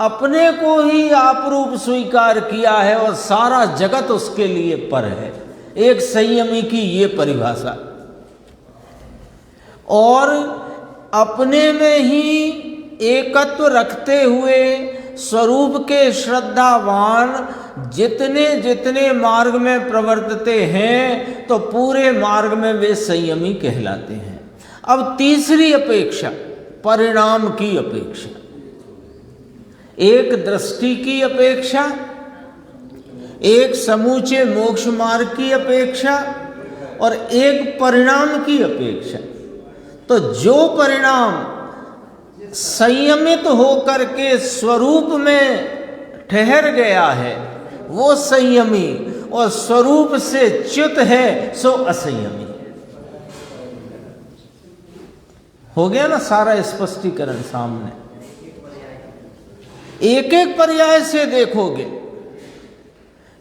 अपने को ही आपरूप स्वीकार किया है और सारा जगत उसके लिए पर है। एक संयमी की ये परिभाषा। और अपने में ही एकत्व रखते हुए स्वरूप के श्रद्धावान जितने जितने मार्ग में प्रवर्तते हैं तो पूरे मार्ग में वे संयमी कहलाते हैं। अब तीसरी अपेक्षा परिणाम की अपेक्षा, एक दृष्टि की अपेक्षा, एक समूचे मोक्ष मार्ग की अपेक्षा और एक परिणाम की अपेक्षा। तो जो परिणाम संयमित होकर के स्वरूप में ठहर गया है वो संयमी, और स्वरूप से च्युत है सो असंयमी। हो गया ना सारा स्पष्टीकरण सामने। एक एक पर्याय से देखोगे।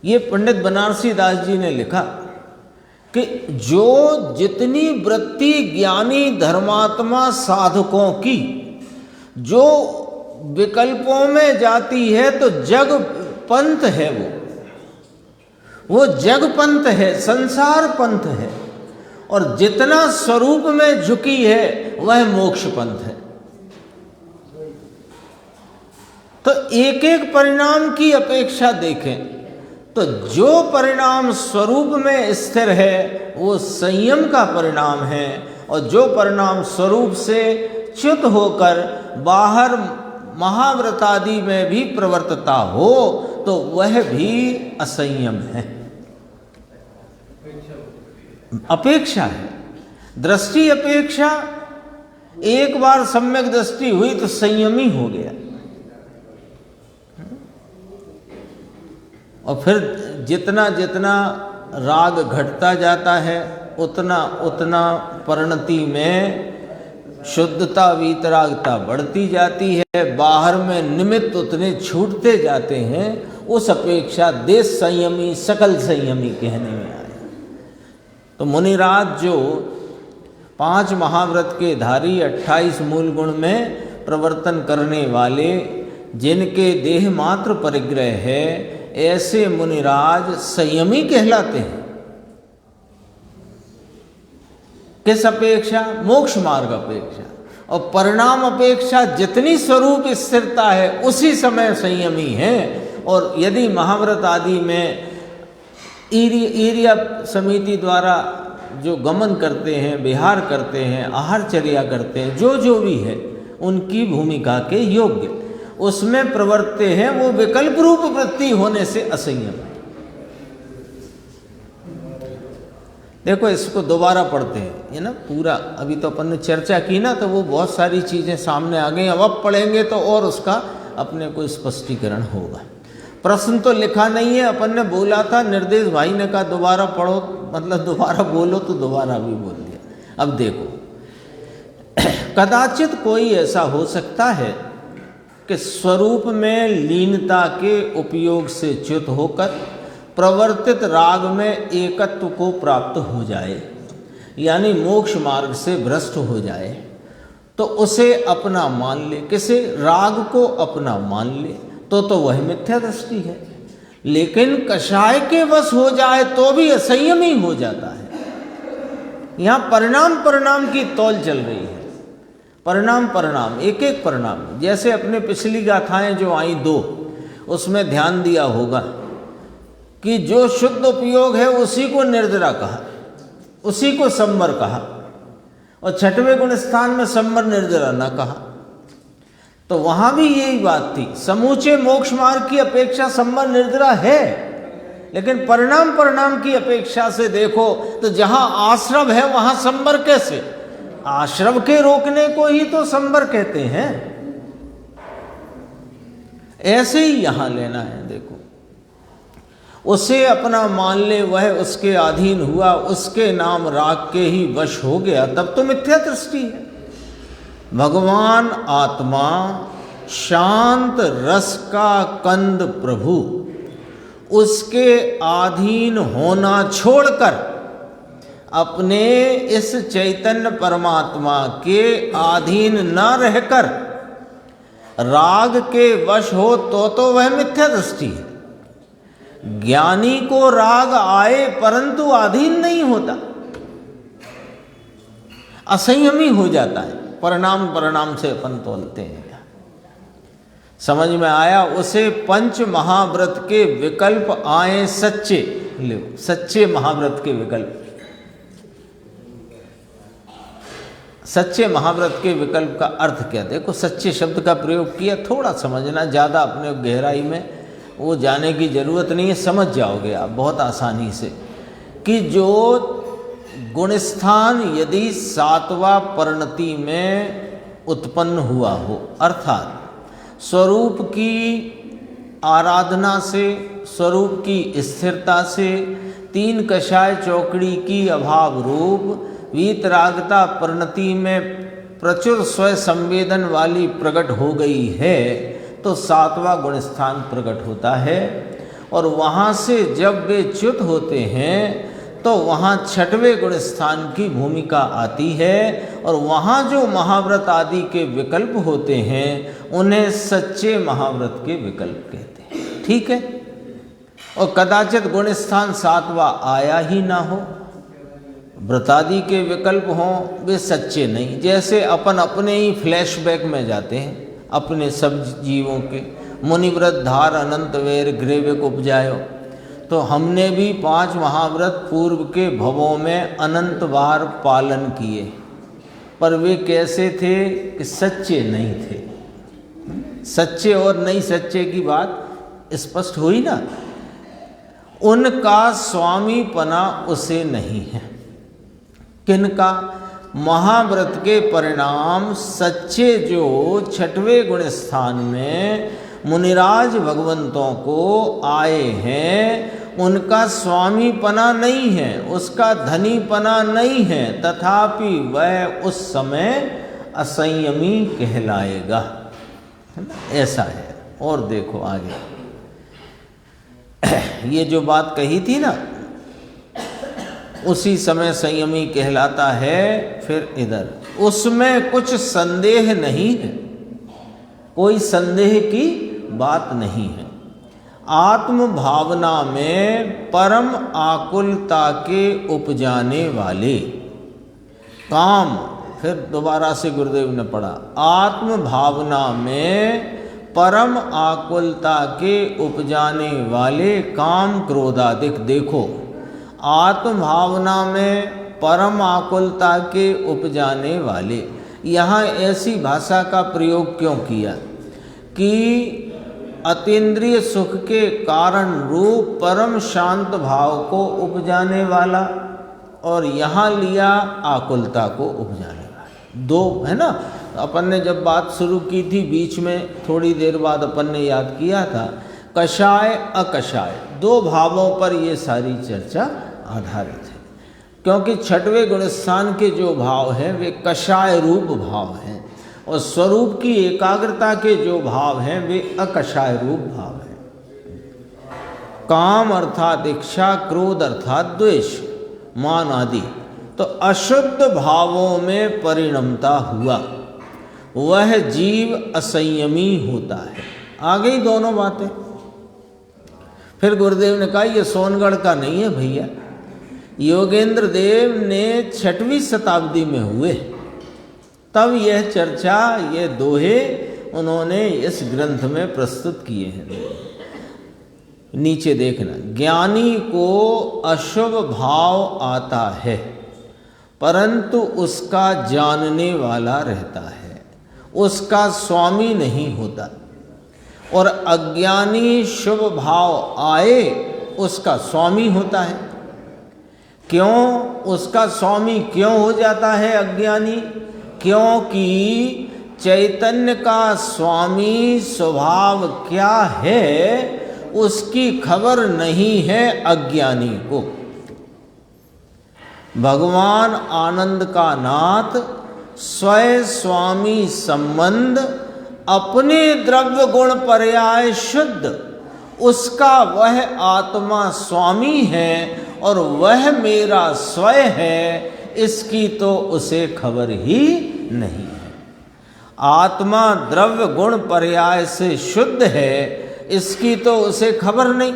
ये पंडित बनारसी दास जी ने लिखा कि जो जितनी वृत्ति ज्ञानी धर्मात्मा साधकों की जो विकल्पों में जाती है तो जग पंथ है, वो जग पंथ है, संसार पंथ है, और जितना स्वरूप में झुकी है वह मोक्ष पंथ है। तो एक एक परिणाम की अपेक्षा देखें तो जो परिणाम स्वरूप में स्थिर है वो संयम का परिणाम है, और जो परिणाम स्वरूप से च्युत होकर बाहर महाव्रतादि में भी प्रवर्तता हो तो वह भी असंयम है, अपेक्षा है। दृष्टि अपेक्षा, एक बार सम्यक दृष्टि हुई तो संयमी हो गया, और फिर जितना जितना राग घटता जाता है उतना उतना परिणति में शुद्धता वीतरागता बढ़ती जाती है, बाहर में निमित्त उतने छूटते जाते हैं। उस अपेक्षा देश संयमी सकल संयमी कहने में आया। तो मुनिराज जो 5 महाव्रत के धारी 28 मूल गुण में प्रवर्तन करने वाले, जिनके देह मात्र परिग्रह है, ऐसे मुनिराज संयमी कहलाते हैं। किस अपेक्षा? मोक्ष मार्ग अपेक्षा। और परिणाम अपेक्षा जितनी स्वरूप स्थिरता है उसी समय संयमी है। और यदि महाव्रत आदि में ईर्या समिति द्वारा जो गमन करते हैं, विहार करते हैं, आहारचर्या करते हैं, जो जो भी है उनकी भूमिका के योग्य उसमें प्रवर्तते हैं, वो विकल्प रूप वृत्ति होने से असंयम है। देखो इसको दोबारा पढ़ते हैं, ये ना पूरा अभी तो अपन ने चर्चा की ना, तो वो बहुत सारी चीज़ें सामने आ गई। अब पढ़ेंगे तो और उसका अपने को स्पष्टीकरण होगा। प्रश्न तो लिखा नहीं है, अपन ने बोला था, निर्देश भाई ने कहा दोबारा पढ़ो, मतलब दोबारा बोलो, तो दोबारा भी बोल दिया। अब देखो, कदाचित कोई ऐसा हो सकता है कि स्वरूप में लीनता के उपयोग से च्युत होकर प्रवर्तित राग में एकत्व को प्राप्त हो जाए, यानी मोक्ष मार्ग से भ्रष्ट हो जाए, तो उसे अपना मान ले। किसे? राग को अपना मान ले तो वह मिथ्या दृष्टि है। लेकिन कषाय के वश हो जाए तो भी असंयमी हो जाता है। यहाँ परिणाम की तौल चल रही है। परिणाम एक एक परिणाम, जैसे अपने पिछली गाथाएं जो आई 2, उसमें ध्यान दिया होगा कि जो शुद्ध उपयोग है उसी को निर्जरा कहा, उसी को संवर कहा, और 6वें गुण स्थान में संवर निर्जरा न कहा। तो वहां भी यही बात थी, समूचे मोक्ष मार्ग की अपेक्षा संवर निर्जरा है, लेकिन परिणाम की अपेक्षा से देखो तो जहां आश्रव है वहां संवर कैसे? आश्रव के रोकने को ही तो संवर कहते हैं। ऐसे ही यहां लेना है। देखो, उसे अपना मान ले, वह उसके अधीन हुआ, उसके नाम राग के ही वश हो गया, तब तो मिथ्या दृष्टि है। भगवान आत्मा शांत रस का कंद प्रभु, उसके अधीन होना छोड़कर अपने इस चैतन्य परमात्मा के अधीन न रहकर राग के वश हो तो वह मिथ्या दृष्टि है। ज्ञानी को राग आए परंतु अधीन नहीं होता, असंयमी हो जाता है। परिणाम से अपन तोलते हैं। समझ में आया? उसे 5 महाव्रत के विकल्प आए सच्चे, लो सच्चे महाव्रत के विकल्प। सच्चे महाव्रत के विकल्प का अर्थ क्या? देखो, सच्चे शब्द का प्रयोग किया, थोड़ा समझना, ज़्यादा अपने गहराई में वो जाने की ज़रूरत नहीं है, समझ जाओगे आप बहुत आसानी से कि जो गुणस्थान यदि सातवां परिणति में उत्पन्न हुआ हो, अर्थात स्वरूप की आराधना से, स्वरूप की स्थिरता से, तीन कषाय चौकड़ी की अभाव रूप वीतरागता परिणति में प्रचुर स्वय संवेदन वाली प्रकट हो गई है, तो सातवां गुणस्थान प्रकट होता है। और वहाँ से जब वे च्युत होते हैं तो वहाँ छठवें गुणस्थान की भूमिका आती है, और वहाँ जो महाव्रत आदि के विकल्प होते हैं उन्हें सच्चे महाव्रत के विकल्प कहते हैं। ठीक है। और कदाचित गुणस्थान सातवां आया ही ना हो, व्रतादि के विकल्प हों, वे सच्चे नहीं। जैसे अपन अपने ही फ्लैशबैक में जाते हैं अपने सब जीवों के, मुनिव्रत धार अनंत वेर ग्रेविक उपजायो, तो हमने भी 5 महाव्रत पूर्व के भवों में अनंत बार पालन किए, पर वे कैसे थे कि सच्चे नहीं थे। सच्चे और नहीं सच्चे की बात स्पष्ट हुई ना। उनका स्वामीपना उसे नहीं है। किनका? महाव्रत के परिणाम सच्चे जो छठवें गुणस्थान में मुनिराज भगवंतों को आए हैं, उनका स्वामीपना नहीं है, उसका धनीपना नहीं है, तथापि वह उस समय असंयमी कहलाएगा, है ना? ऐसा है। और देखो आगे ये जो बात कही थी ना, उसी समय संयमी कहलाता है। फिर इधर उसमें कुछ संदेह नहीं है, कोई संदेह की बात नहीं है। आत्म भावना में परम आकुलता के उपजाने वाले काम, फिर दोबारा से गुरुदेव ने पढ़ा, आत्म भावना में परम आकुलता के उपजाने वाले काम क्रोधादिक। देखो, आत्म भावना में परम आकुलता के उपजाने वाले, यहाँ ऐसी भाषा का प्रयोग क्यों किया कि अतीन्द्रिय सुख के कारण रूप परम शांत भाव को उपजाने वाला, और यहाँ लिया आकुलता को उपजाने वाला। दो है ना। अपन ने जब बात शुरू की थी, बीच में थोड़ी देर बाद अपन ने याद किया था कषाय अकषाय, दो भावों पर ये सारी चर्चा आधारित है, क्योंकि छठवें गुणस्थान के जो भाव हैं वे कषाय रूप भाव हैं, और स्वरूप की एकाग्रता के जो भाव हैं वे अकषाय रूप भाव हैं। काम अर्थात इच्छा, क्रोध अर्थात द्वेष, मान आदि, तो अशुद्ध भावों में परिणमता हुआ वह जीव असंयमी होता है। आ गई दोनों बातें। फिर गुरुदेव ने कहा ये सोनगढ़ का नहीं है भैया, योगेंद्र देव ने 6वीं शताब्दी में हुए, तब यह चर्चा, ये दोहे उन्होंने इस ग्रंथ में प्रस्तुत किए हैं। नीचे देखना, ज्ञानी को अशुभ भाव आता है परंतु उसका जानने वाला रहता है, उसका स्वामी नहीं होता, और अज्ञानी शुभ भाव आए उसका स्वामी होता है। क्यों उसका स्वामी क्यों हो जाता है अज्ञानी? क्योंकि चैतन्य का स्वामी स्वभाव क्या है उसकी खबर नहीं है अज्ञानी को। भगवान आनंद का नाथ स्वयं स्वामी संबंध, अपने द्रव्य गुण पर्याय शुद्ध, उसका वह आत्मा स्वामी है और वह मेरा स्वयं है, इसकी तो उसे खबर ही नहीं है। आत्मा द्रव्य गुण पर्याय से शुद्ध है, इसकी तो उसे खबर नहीं।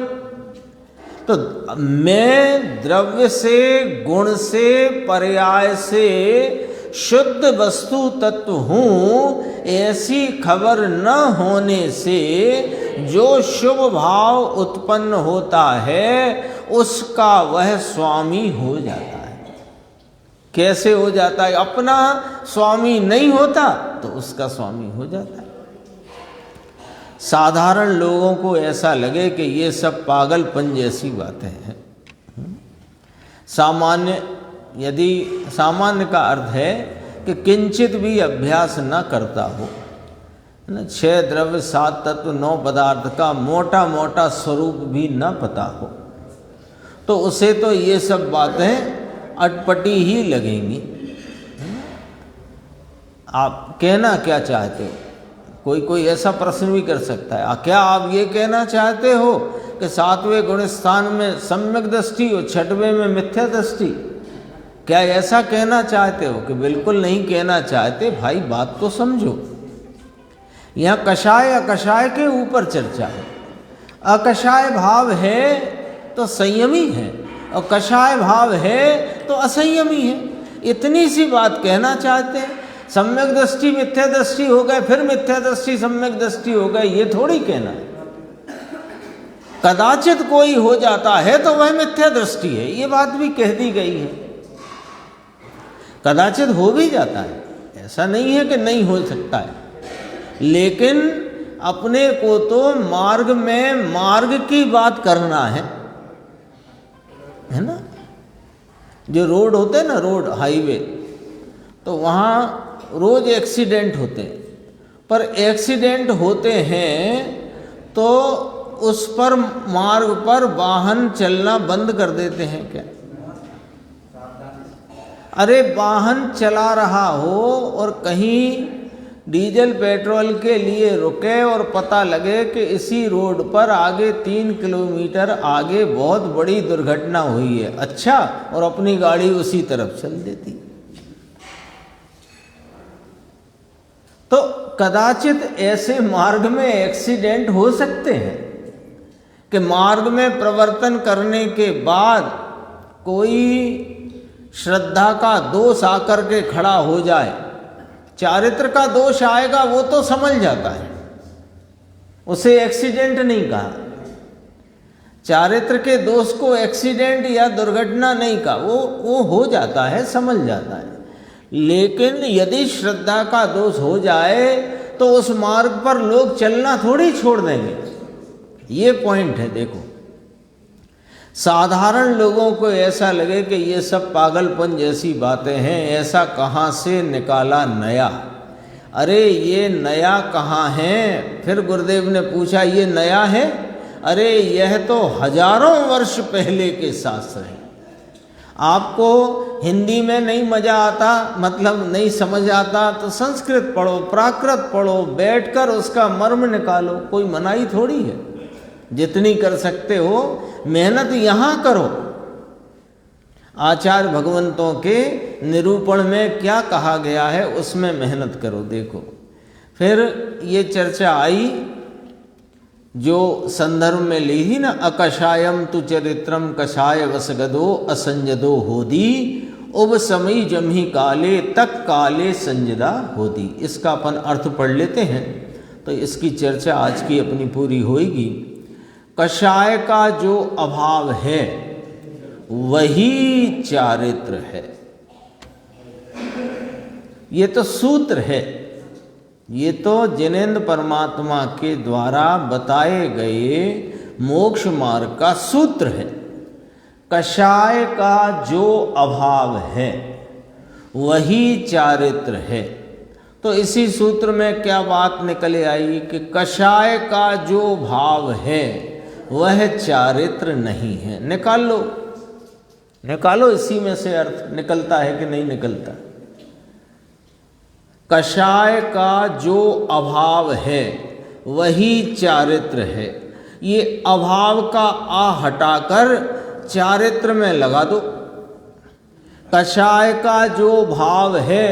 तो मैं द्रव्य से, गुण से, पर्याय से शुद्ध वस्तु तत्व हूँ, ऐसी खबर न होने से जो शुभ भाव उत्पन्न होता है उसका वह स्वामी हो जाता है। कैसे हो जाता है? अपना स्वामी नहीं होता तो उसका स्वामी हो जाता है। साधारण लोगों को ऐसा लगे कि ये सब पागलपन जैसी बातें हैं। सामान्य, यदि सामान्य का अर्थ है कि किंचित भी अभ्यास न करता हो, न 6 द्रव्य 7 तत्व 9 पदार्थ का मोटा मोटा स्वरूप भी न पता हो, तो उसे तो ये सब बातें अटपटी ही लगेंगी। आप कहना क्या चाहते हो? कोई ऐसा प्रश्न भी कर सकता है, क्या आप ये कहना चाहते हो कि 7वें गुण स्थान में सम्यक दृष्टि और 6वें में मिथ्या दृष्टि? क्या ऐसा कहना चाहते हो? कि बिल्कुल नहीं कहना चाहते भाई, बात को समझो। यहाँ कषाय अकषाय के ऊपर चर्चा है। अकषाय भाव है तो संयमी है और कषाय भाव है तो असंयमी है। इतनी सी बात कहना चाहते हैं। सम्यक दृष्टि मिथ्या दृष्टि हो गए, फिर मिथ्या दृष्टि सम्यक दृष्टि हो गए, ये थोड़ी कहना है। कदाचित कोई हो जाता है तो वह मिथ्या दृष्टि है, ये बात भी कह दी गई है। कदाचित हो भी जाता है, ऐसा नहीं है कि नहीं हो सकता है, लेकिन अपने को तो मार्ग में मार्ग की बात करना है ना। जो रोड होते हैं ना, रोड हाईवे, तो वहाँ रोज एक्सीडेंट होते हैं, पर एक्सीडेंट होते हैं तो उस पर मार्ग पर वाहन चलना बंद कर देते हैं क्या? अरे वाहन चला रहा हो और कहीं डीजल पेट्रोल के लिए रुके और पता लगे कि इसी रोड पर आगे 3 किलोमीटर आगे बहुत बड़ी दुर्घटना हुई है, अच्छा, और अपनी गाड़ी उसी तरफ चल देती। तो कदाचित ऐसे मार्ग में एक्सीडेंट हो सकते हैं कि मार्ग में प्रवर्तन करने के बाद कोई श्रद्धा का दोष आकर के खड़ा हो जाए। चारित्र का दोष आएगा वो तो समझ जाता है, उसे एक्सीडेंट नहीं कहा। चारित्र के दोष को एक्सीडेंट या दुर्घटना नहीं कहा, वो हो जाता है, समझ जाता है। लेकिन यदि श्रद्धा का दोष हो जाए तो उस मार्ग पर लोग चलना थोड़ी छोड़ देंगे। ये पॉइंट है। देखो, साधारण लोगों को ऐसा लगे कि ये सब पागलपन जैसी बातें हैं, ऐसा कहाँ से निकाला नया? अरे ये नया कहाँ है? फिर गुरुदेव ने पूछा, ये नया है? अरे यह तो हजारों वर्ष पहले के शास्त्र हैं। आपको हिंदी में नहीं मजा आता, मतलब नहीं समझ आता, तो संस्कृत पढ़ो, प्राकृत पढ़ो, बैठकर उसका मर्म निकालो, कोई मनाही थोड़ी है। जितनी कर सकते हो मेहनत यहाँ करो। आचार्य भगवंतों के निरूपण में क्या कहा गया है उसमें मेहनत करो। देखो, फिर ये चर्चा आई जो संदर्भ में ली थी ना, अकषायम तु चरित्रम कषाय वसगदो असंजदो होदी उब समई जमही काले तक काले संजदा होदी। इसका अपन अर्थ पढ़ लेते हैं तो इसकी चर्चा आज की अपनी पूरी होगी। कषाय का जो अभाव है वही चारित्र है। ये तो सूत्र है, ये तो जिनेंद्र परमात्मा के द्वारा बताए गए मोक्ष मार्ग का सूत्र है। कषाय का जो अभाव है वही चारित्र है। तो इसी सूत्र में क्या बात निकल आई कि कषाय का जो भाव है वह चारित्र नहीं है। निकालो इसी में से अर्थ निकलता है कि नहीं निकलता। कषाय का जो अभाव है वही चारित्र है। ये अभाव का आ हटाकर चारित्र में लगा दो। कषाय का जो भाव है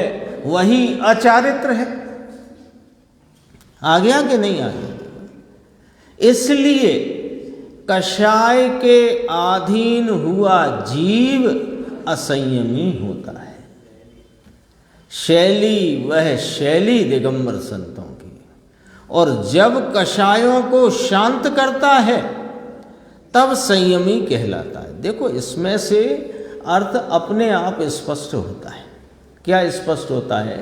वही अचारित्र है। आ गया कि नहीं आ गया? इसलिए कषाय के अधीन हुआ जीव असंयमी होता है। शैली वह शैली दिगंबर संतों की, और जब कषायों को शांत करता है तब संयमी कहलाता है। देखो, इसमें से अर्थ अपने आप स्पष्ट होता है। क्या स्पष्ट होता है?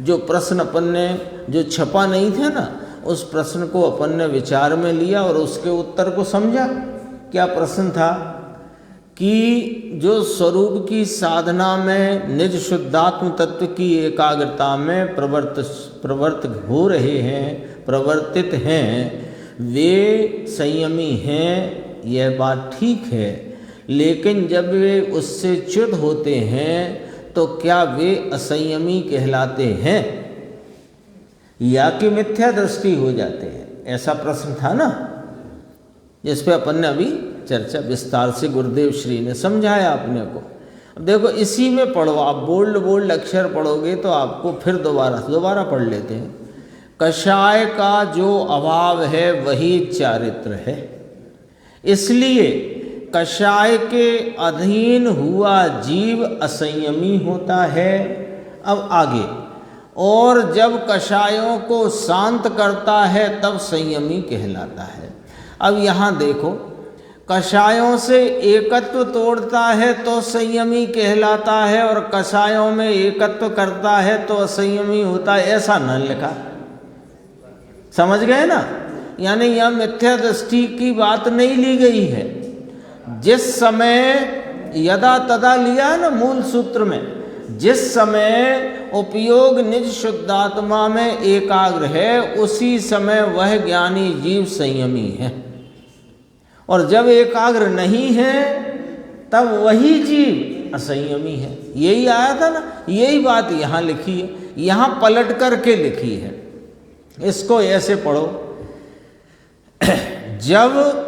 जो प्रश्न अपन ने जो छपा नहीं थे ना, उस प्रश्न को अपन ने विचार में लिया और उसके उत्तर को समझा। क्या प्रश्न था कि जो स्वरूप की साधना में निज शुद्धात्म तत्व की एकाग्रता में प्रवर्तित हो रहे हैं, प्रवर्तित हैं, वे संयमी हैं, यह बात ठीक है। लेकिन जब वे उससे च्युत होते हैं तो क्या वे असंयमी कहलाते हैं या कि मिथ्या दृष्टि हो जाते हैं? ऐसा प्रश्न था ना, जिस पे अपन ने अभी चर्चा विस्तार से गुरुदेव श्री ने समझाया अपने को। अब देखो इसी में पढ़ो, आप बोल्ड अक्षर पढ़ोगे तो आपको फिर दोबारा पढ़ लेते हैं। कषाय का जो अभाव है वही चारित्र है, इसलिए कषाय के अधीन हुआ जीव असंयमी होता है। अब आगे, और जब कषायों को शांत करता है तब संयमी कहलाता है। अब यहाँ देखो, कषायों से एकत्व तोड़ता है तो संयमी कहलाता है और कषायों में एकत्व करता है तो असंयमी होता है, ऐसा न लिखा। समझ गए ना? यानी यह मिथ्या दृष्टि की बात नहीं ली गई है। जिस समय यदा तदा लिया ना मूल सूत्र में, जिस समय उपयोग निज शुद्धात्मा में एकाग्र है उसी समय वह ज्ञानी जीव संयमी है, और जब एकाग्र नहीं है तब वही जीव असंयमी है। यही आया था ना, यही बात यहाँ लिखी है, यहाँ पलट करके लिखी है। इसको ऐसे पढ़ो, जब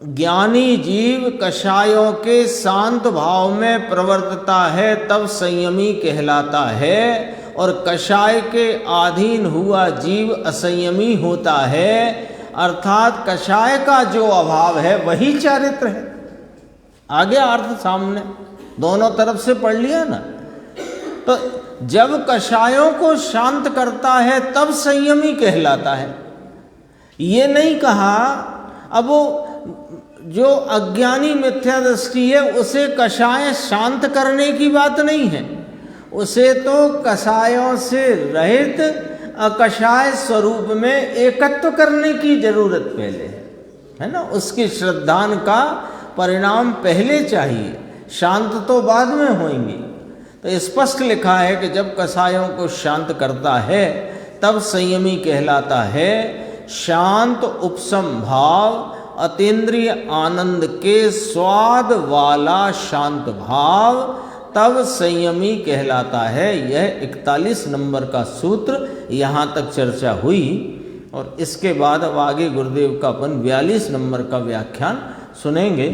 ज्ञानी जीव कषायों के शांत भाव में प्रवर्तता है तब संयमी कहलाता है, और कषाय के अधीन हुआ जीव असंयमी होता है। अर्थात कषाय का जो अभाव है वही चारित्र है। आगे अर्थ सामने, दोनों तरफ से पढ़ लिया ना। तो जब कषायों को शांत करता है तब संयमी कहलाता है। ये नहीं कहा, अब वो जो अज्ञानी मिथ्या दृष्टि है उसे कषाय शांत करने की बात नहीं है, उसे तो कषायों से रहित अकषाय स्वरूप में एकत्व करने की जरूरत पहले है ना। उसकी श्रद्धान का परिणाम पहले चाहिए, शांत तो बाद में होंगी। तो स्पष्ट लिखा है कि जब कषायों को शांत करता है तब संयमी कहलाता है। शांत उपशम भाव, अतीन्द्रिय आनंद के स्वाद वाला शांत भाव, तब संयमी कहलाता है। यह 41 नंबर का सूत्र, यहाँ तक चर्चा हुई। और इसके बाद अब आगे गुरुदेव का अपन 42 नंबर का व्याख्यान सुनेंगे।